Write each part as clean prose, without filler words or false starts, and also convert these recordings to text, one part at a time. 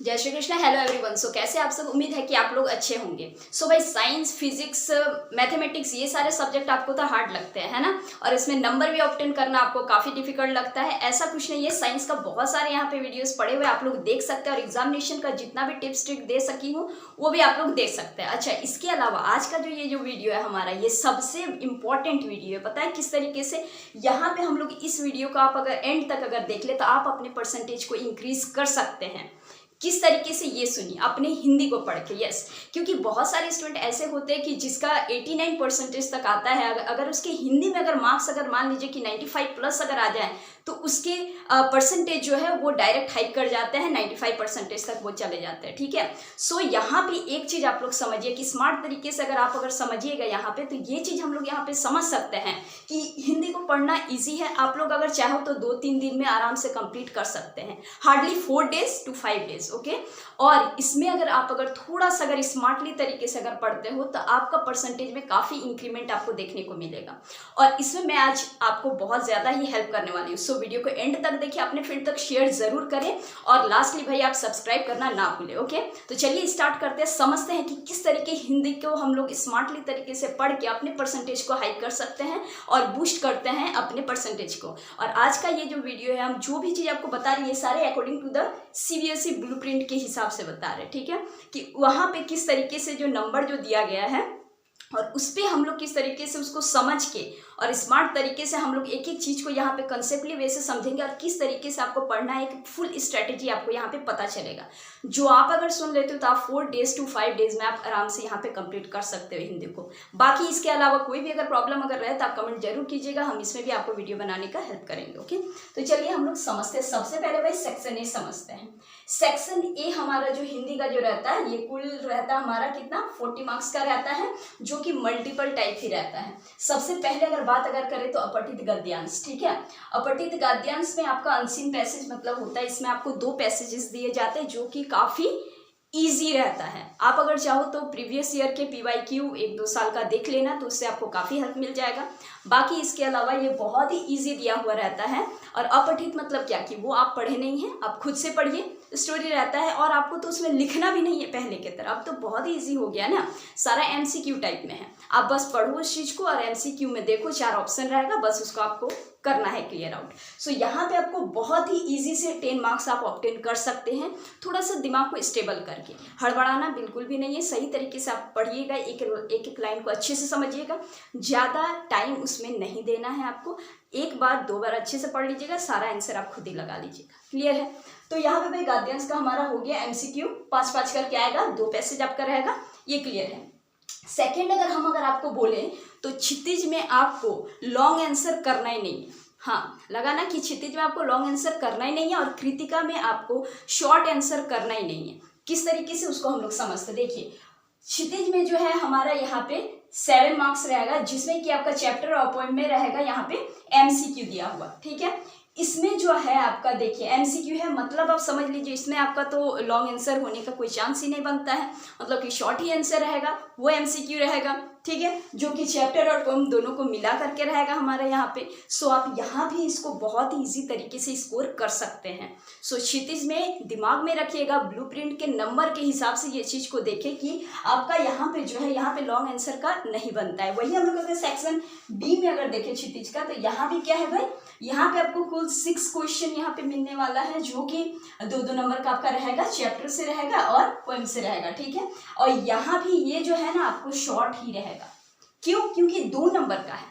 जय Shri Krishna. Hello everyone. So कैसे आप सब, उम्मीद है कि आप लोग अच्छे होंगे। सो भाई साइंस, फिजिक्स, मैथमेटिक्स ये सारे सब्जेक्ट आपको तो हार्ड लगते हैं, है ना। और इसमें नंबर भी ऑब्टेन करना आपको काफ़ी डिफिकल्ट लगता है। ऐसा कुछ नहीं है, साइंस का बहुत सारे यहाँ पे वीडियोस पड़े हुए आप लोग देख सकते हैं और एग्जामिनेशन का जितना भी टिप्स ट्रिक दे सकी हूँ वो भी आप लोग देख सकते हैं। अच्छा, इसके अलावा आज का जो वीडियो है हमारा, ये सबसे इंपॉर्टेंट वीडियो है। पता है किस तरीके से? यहाँ पे हम लोग इस वीडियो को आप अगर एंड तक अगर देख ले तो आप अपने परसेंटेज को इंक्रीज कर सकते हैं। किस तरीके से, ये सुनिए अपने हिंदी को पढ़ के। यस, क्योंकि बहुत सारे स्टूडेंट ऐसे होते हैं कि जिसका 89% तक आता है, अगर उसके हिंदी में अगर मार्क्स अगर मान लीजिए कि 95 प्लस अगर आ जाए तो उसके परसेंटेज जो है वो डायरेक्ट हाइक कर जाते हैं, 95% तक वो चले जाते हैं। ठीक है। सो यहाँ पे एक चीज आप लोग समझिए कि स्मार्ट तरीके से अगर समझिएगा यहाँ पे, तो ये चीज हम लोग यहाँ पे समझ सकते हैं कि हिंदी को पढ़ना ईजी है। आप लोग अगर चाहो तो 2-3 दिन में आराम से कंप्लीट कर सकते हैं, hardly 4 days to 5 days। Okay. और इसमें अगर थोड़ा सा अगर स्मार्टली तरीके से अगर पढ़ते हो तो आपका परसेंटेज में काफी इंक्रीमेंट आपको देखने को मिलेगा। और इसमें मैं आज आपको बहुत ज्यादा ही हेल्प करने वाली हूँ। सो वीडियो को एंड तक देखिए, अपने फ्रेंड तक शेयर जरूर करें और लास्टली भाई आप सब्सक्राइब करना ना भूलें। ओके, तो चलिए स्टार्ट करते हैं, समझते हैं कि किस तरीके हिंदी को हम लोग स्मार्टली तरीके से पढ़ के अपने परसेंटेज को हाइक कर सकते हैं और बूस्ट करते हैं अपने परसेंटेज को। और आज का ये जो वीडियो है, हम जो भी चीज आपको बता रहे हैं ये सारे according to the CBSE blueprint के हिसाब से बता रहे हैं। ठीक है, कि वहां पे किस तरीके से जो नंबर जो दिया गया है और उस पर हम लोग किस तरीके से उसको समझ के और स्मार्ट तरीके से हम लोग एक एक चीज को यहाँ पे कंसेप्टली वे से समझेंगे और किस तरीके से आपको पढ़ना है, एक फुल स्ट्रेटेजी आपको यहाँ पे पता चलेगा। जो आप अगर सुन लेते हो तो आप 4 days to 5 days में आप आराम से यहाँ पे कंप्लीट कर सकते हो हिंदी को। बाकी इसके अलावा कोई भी अगर प्रॉब्लम अगर रहे तो आप कमेंट जरूर कीजिएगा, हम इसमें भी आपको वीडियो बनाने का हेल्प करेंगे। ओके, तो चलिए हम लोग समझते हैं। सबसे पहले भाई सेक्शन ए समझते हैं। सेक्शन ए हमारा जो हिंदी का जो रहता है, ये कुल रहता है हमारा कितना, 40 मार्क्स का रहता है, जो कि मल्टीपल टाइप ही रहता है। सबसे पहले अगर बात करें तो अपठित गद्यांश। ठीक है, अपठित गद्यांश में आपका अनसीन पैसेज मतलब होता है, इसमें आपको 2 पैसेजेस दिए जाते हैं जो कि काफी ईजी रहता है। आप अगर चाहो तो प्रीवियस ईयर के PYQ 1-2 साल का देख लेना, तो उससे आपको काफी हेल्प मिल जाएगा। बाकी इसके अलावा ये बहुत ही इजी दिया हुआ रहता है। और अपठित मतलब क्या, कि वो आप पढ़े नहीं हैं, आप खुद से पढ़िए, स्टोरी रहता है और आपको तो उसमें लिखना भी नहीं है पहले की तरह। अब तो बहुत ही ईजी हो गया ना, सारा MCQ टाइप में है। आप बस पढ़ो उस चीज को और MCQ में देखो 4 ऑप्शन रहेगा, बस उसको आपको करना है क्लियर आउट। सो यहाँ पे आपको बहुत ही इजी से 10 मार्क्स आप ऑब्टेन कर सकते हैं, थोड़ा सा दिमाग को स्टेबल करके। हड़बड़ाना बिल्कुल भी नहीं है, सही तरीके से आप पढ़िएगा, एक लाइन को अच्छे से समझिएगा, ज़्यादा टाइम उसमें नहीं देना है आपको। 1 बार 2 बार अच्छे से पढ़ लीजिएगा, सारा आंसर आप खुद ही लगा लीजिएगा। क्लियर है? तो यहाँ पे भाई गद्यांश का हमारा हो गया MCQ 5-5 करके आएगा, 2 पैसेज आपका रहेगा, ये क्लियर है। सेकेंड अगर आपको बोले तो क्षितिज में आपको लॉन्ग आंसर करना ही नहीं है। हाँ, लगा ना कि क्षितिज में आपको लॉन्ग आंसर करना ही नहीं है और कृतिका में आपको शॉर्ट आंसर करना ही नहीं है। किस तरीके से उसको हम लोग समझते, देखिए क्षितिज में जो है हमारा यहाँ पे 7 मार्क्स रहेगा, जिसमें कि आपका चैप्टर और पोएम में रहेगा यहाँ पे MCQ दिया हुआ। ठीक है, इसमें जो है आपका देखिए MCQ है, मतलब आप समझ लीजिए इसमें आपका तो लॉन्ग आंसर होने का कोई चांस ही नहीं बनता है, मतलब कि शॉर्ट ही आंसर रहेगा, वो MCQ रहेगा। ठीक है, जो कि चैप्टर और पोएम दोनों को मिला करके रहेगा हमारे यहाँ पे। सो आप यहाँ भी इसको बहुत ही इजी तरीके से स्कोर कर सकते हैं। सो क्षितिज में दिमाग में रखिएगा, ब्लूप्रिंट के नंबर के हिसाब से ये चीज को देखें कि आपका यहाँ पे जो है यहाँ पे लॉन्ग आंसर का नहीं बनता है। वही हम लोग अगर सेक्शन बी में अगर देखें क्षितिज का, तो यहाँ भी क्या है भाई, यहाँ पे आपको कुल 6 क्वेश्चन यहाँ पे मिलने वाला है, जो कि 2-2 नंबर का आपका रहेगा, चैप्टर से रहेगा और पोएम से रहेगा। ठीक है, और यहाँ भी ये जो है ना आपको शॉर्ट ही रहेगा। क्यों? क्योंकि 2 नंबर का है,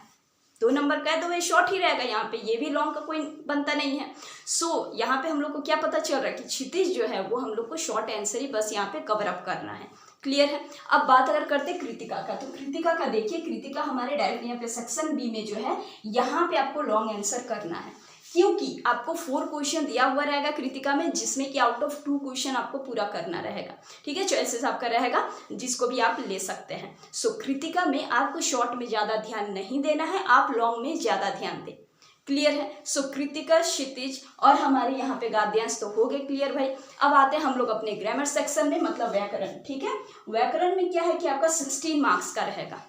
2 नंबर का है तो वह शॉर्ट ही रहेगा यहाँ पे, ये भी लॉन्ग का कोई बनता नहीं है। सो यहाँ पे हम लोग को क्या पता चल रहा है कि क्षितिज जो है वो हम लोग को शॉर्ट आंसर ही बस यहाँ पे कवर अप करना है। क्लियर है? अब बात अगर करते कृतिका का, तो कृतिका का देखिए, कृतिका हमारे डायरेक्ट यहाँ पे सेक्शन बी में जो है यहाँ पे आपको लॉन्ग आंसर करना है, क्योंकि आपको 4 क्वेश्चन दिया हुआ रहेगा कृतिका में, जिसमें कि आउट ऑफ 2 क्वेश्चन आपको पूरा करना रहेगा। ठीक है, चॉइसेस आपका रहेगा, जिसको भी आप ले सकते हैं। सो कृतिका में आपको शॉर्ट में ज्यादा ध्यान नहीं देना है, आप लॉन्ग में ज्यादा ध्यान दें। क्लियर है? सो कृतिका, क्षितिज और हमारे यहाँ पे गद्यांश तो हो गए क्लियर भाई। अब आते हैं हम लोग अपने ग्रामर सेक्शन में, मतलब व्याकरण। ठीक है, व्याकरण में क्या है कि आपका 16 मार्क्स का रहेगा।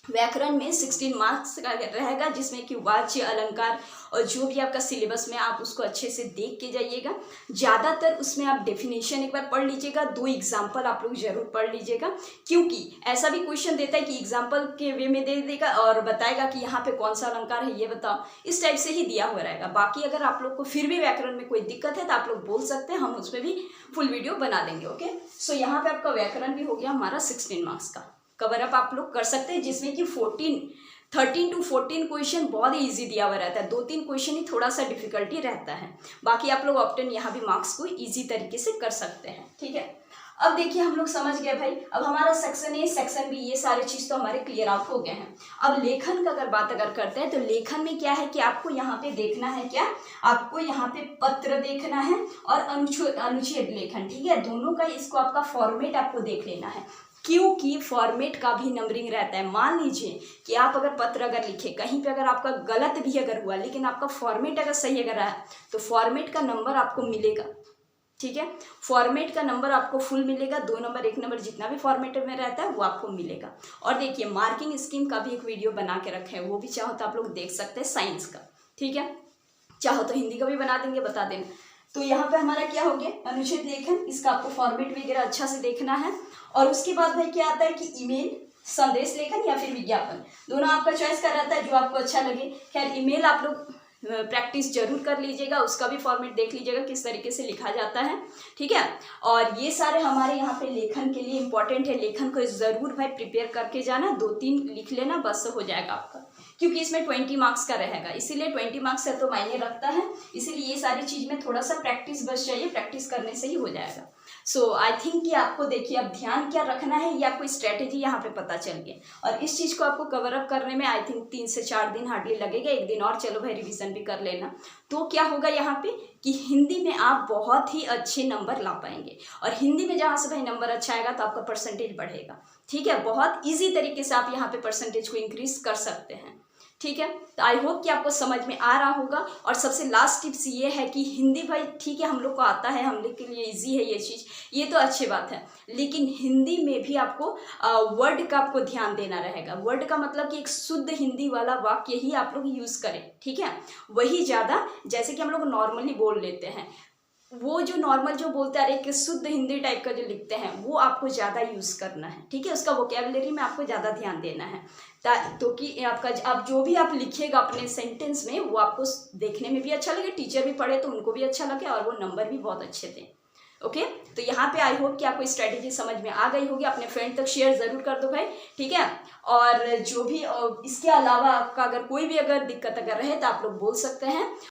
व्याकरण में 16 मार्क्स का रहेगा, जिसमें कि वाच्य, अलंकार और जो भी आपका सिलेबस में आप उसको अच्छे से देख के जाइएगा। ज़्यादातर उसमें आप डेफिनेशन एक बार पढ़ लीजिएगा, 2 एग्जाम्पल आप लोग जरूर पढ़ लीजिएगा, क्योंकि ऐसा भी क्वेश्चन देता है कि एग्जाम्पल के वे में दे देगा और बताएगा कि यहाँ पे कौन सा अलंकार है ये बताओ, इस टाइप से ही दिया हुआ रहेगा। बाकी अगर आप लोग को फिर भी व्याकरण में कोई दिक्कत है तो आप लोग बोल सकते हैं, हम उसमें भी फुल वीडियो बना देंगे। ओके, सो यहाँ पे आपका व्याकरण भी हो गया हमारा 16 मार्क्स का कवर अप आप लोग कर सकते हैं, जिसमें कि 13 to 14 क्वेश्चन बहुत ही ईजी दिया हुआ रहता है, 2-3 क्वेश्चन ही थोड़ा सा डिफिकल्टी रहता है, बाकी आप लोग ऑप्टेन यहाँ भी मार्क्स को ईजी तरीके से कर सकते हैं। ठीक है, अब देखिए हम लोग समझ गए भाई, अब हमारा सेक्शन ए, सेक्शन बी, ये सारे चीज़ तो हमारे क्लियर आउट हो गए हैं। अब लेखन का बात करते हैं तो लेखन में क्या है कि आपको यहाँ पे देखना है, क्या आपको यहाँ पे पत्र देखना है और अनुच्छेद लेखन। ठीक है, दोनों का इसको आपका फॉर्मेट आपको देख लेना है, क्योंकि फॉर्मेट का भी नंबरिंग रहता है। मान लीजिए कि आप अगर पत्र अगर लिखे, कहीं पे अगर आपका गलत भी अगर हुआ, लेकिन आपका फॉर्मेट अगर सही अगर रहा तो फॉर्मेट का नंबर आपको मिलेगा। ठीक है, फॉर्मेट का नंबर आपको फुल मिलेगा, 2 नंबर 1 नंबर जितना भी फॉर्मेट में रहता है वो आपको मिलेगा। और देखिए मार्किंग स्कीम का भी एक वीडियो बना के रखे हैं, वो भी चाहो तो आप लोग देख सकते हैं, साइंस का। ठीक है, चाहो तो हिंदी का भी बना देंगे, बता देना। तो यहाँ पे हमारा क्या हो गया, अनुच्छेद लेखन, इसका आपको फॉर्मेट वगैरह अच्छा से देखना है। और उसके बाद भाई क्या आता है कि ईमेल, संदेश लेखन या फिर विज्ञापन, दोनों आपका चॉइस का रहता है, जो आपको अच्छा लगे। खैर ईमेल आप लोग प्रैक्टिस जरूर कर लीजिएगा, उसका भी फॉर्मेट देख लीजिएगा किस तरीके से लिखा जाता है। ठीक है, और ये सारे हमारे यहाँ पे लेखन के लिए इंपॉर्टेंट है, लेखन को ज़रूर भाई प्रिपेयर करके जाना, 2-3 लिख लेना बस हो जाएगा आपका, क्योंकि इसमें 20 मार्क्स का रहेगा, इसीलिए 20 मार्क्स है तो मायने रखता है, इसीलिए ये सारी चीज़ में थोड़ा सा प्रैक्टिस बस चाहिए, प्रैक्टिस करने से ही हो जाएगा। सो आई थिंक कि आपको देखिए अब ध्यान क्या रखना है, ये आपको स्ट्रैटेजी यहाँ पे पता चल गया, और इस चीज़ को आपको कवर अप करने में आई थिंक 3 से 4 दिन हार्डली लगेगा, 1 दिन और चलो भाई रिवीजन भी कर लेना। तो क्या होगा यहाँ पे कि हिंदी में आप बहुत ही अच्छे नंबर ला पाएंगे, और हिंदी में जहाँ से भाई नंबर अच्छा आएगा तो आपका परसेंटेज बढ़ेगा। ठीक है, बहुत ईजी तरीके से आप यहाँ पे परसेंटेज को इंक्रीज कर सकते हैं। ठीक है, तो आई होप कि आपको समझ में आ रहा होगा। और सबसे लास्ट टिप्स ये है कि हिंदी भाई ठीक है हम लोग को आता है, हम लोग के लिए इजी है ये चीज़, ये तो अच्छी बात है, लेकिन हिंदी में भी आपको वर्ड का आपको ध्यान देना रहेगा। वर्ड का मतलब कि एक शुद्ध हिंदी वाला वाक्य ही आप लोग यूज़ करें। ठीक है, वही ज़्यादा, जैसे कि हम लोग नॉर्मली बोल लेते हैं, वो जो नॉर्मल जो बोलते आ रहे कि शुद्ध हिंदी टाइप का जो लिखते हैं वो आपको ज़्यादा यूज़ करना है। ठीक है, उसका वोकेबलरी में आपको ज़्यादा ध्यान देना है, तो कि आपका अब जो भी आप लिखिएगा अपने सेंटेंस में वो आपको देखने में भी अच्छा लगे, टीचर भी पढ़े तो उनको भी अच्छा लगे, और वो नंबर भी बहुत अच्छे दें। ओके, तो यहाँ पे आई होप कि आपको स्ट्रेटेजी समझ में आ गई होगी, अपने फ्रेंड तक शेयर ज़रूर कर दो भाई। ठीक है, और जो भी इसके अलावा आपका अगर कोई भी अगर दिक्कत अगर रहे तो आप लोग बोल सकते हैं,